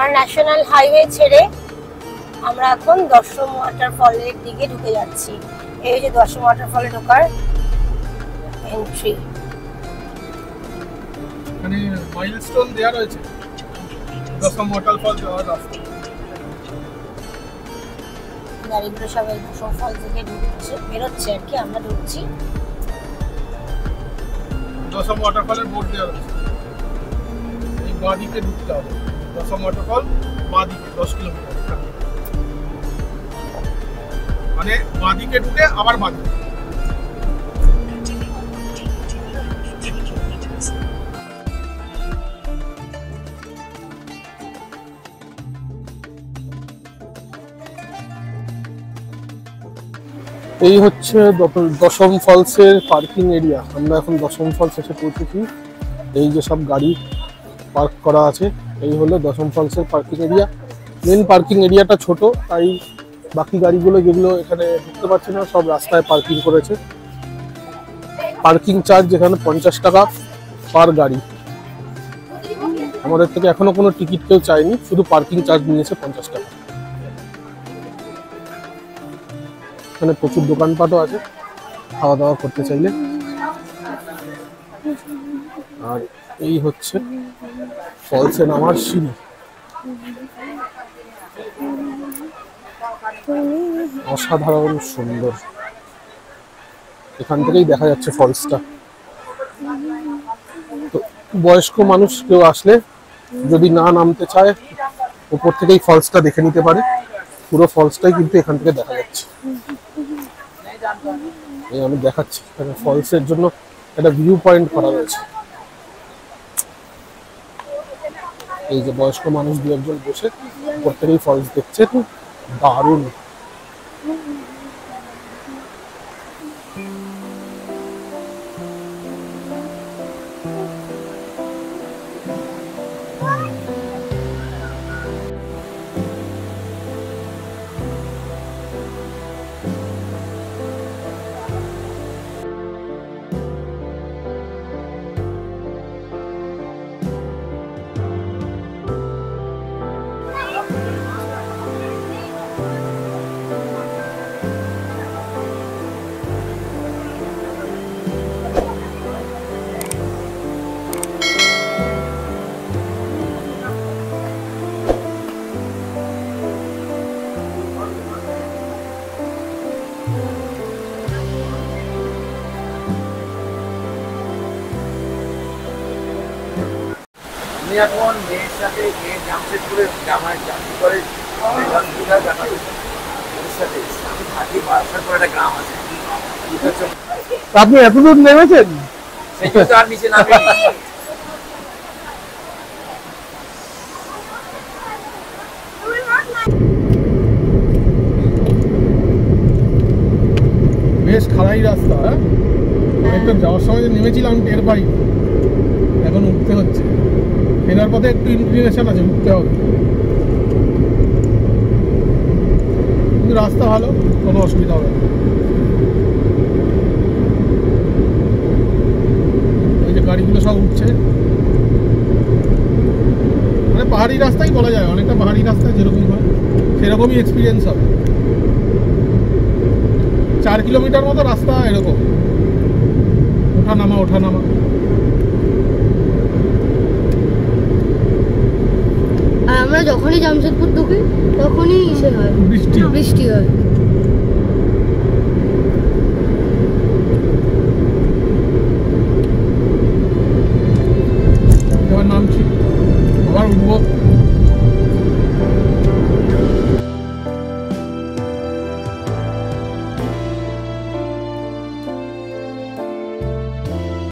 আর national highway ছেড়ে আমরা এখন দশম ওয়াটারফলের দিকে ঢুকে যাচ্ছি। এই হচ্ছে দশম ওয়াটারফলে ঢোকার এন্ট্রি। মানে মাইলস্টোন দেয়া রয়েছে দশম ওয়াটারফল যাওয়ার রাস্তা। গাড়িগুলো সবাই দশম ফল থেকে ঢুকছে, বেরোচ্ছে আর কি, আমরা ঢুকছি। দশম ওয়াটারফলের বোর্ড দেওয়া রয়েছে, এই বাঁ দিকে ঢুকতে হবে। দশম ওয়াটারফল বাঁ দিকে 10 কিলোমিটার, মানে বাঁ দিকে ঢুকে আবার বাঁ দিকে। এই হচ্ছে দশম ফলসের পার্কিং এরিয়া। আমরা এখন দশম ফলস এসে পৌঁছেছি। এই যে সব গাড়ি পার্ক করা আছে, এই হলো দশম ফলসের পার্কিং এরিয়া। মেন পার্কিং এরিয়াটা ছোট, তাই বাকি গাড়িগুলো যেগুলো এখানে ঢুকতে পারছে না সব রাস্তায় পার্কিং করেছে। পার্কিং চার্জ এখানে 50 টাকা পার গাড়ি। আমাদের থেকে এখনো কোনো টিকিট কেউ চায়নি, শুধু পার্কিং চার্জ নিয়েছে 50 টাকা। এখানে প্রচুর দোকানপাটও আছে খাওয়া দাওয়া করতে চাইলে। আর এই হচ্ছে ফলসে নামার সিঁড়ি। অসাধারণ সুন্দর, এখান থেকেই দেখা যাচ্ছে ফলসটা। তো বয়স্ক মানুষ কেউ আসলে যদি না নামতে চায়, উপর থেকেই ফলসটা দেখে নিতে পারে। পুরো ফলসটাই কিন্তু এখান থেকে দেখা যাচ্ছে। এই আমি দেখাচ্ছি, এখানে ফলসের জন্য একটা ভিউ পয়েন্ট করা রয়েছে। এই যে বয়স্ক মানুষ দু একজন বসে উপর থেকেই ফলস দেখছে, দারুণ। এখন মেয়ের সাথে মেয়ে জামশেদপুরে জামাই চাকরি করে, আমি থাকি বারাসাতপুর একটা গ্রাম আছে। আপনি এতদূর নেমেছেন? সেই জন্য আর নিচে নামে। বেশ খাড়াই রাস্তা। অনেকটা যাওয়ার সময় নেমেছিলাম টের পাই, এখন উঠতে হচ্ছে। ফেরার পথে একটু ইনক্লিনেশন আছে, উঠতে হবে, কিন্তু রাস্তা ভালো, কোনো অসুবিধা হবে না। ওই যে গাড়িগুলো সব উঠছে, মানে পাহাড়ি রাস্তাই বলা যায়, অনেকটা পাহাড়ি রাস্তা যেরকম হয় সেরকমই এক্সপিরিয়েন্স হবে। 4 কিলোমিটার মতো রাস্তা এরকম, ওঠা নামা ওঠা নামা। আমরা যখনই জামশেদপুর ঢুকি তখনই বৃষ্টি হয়।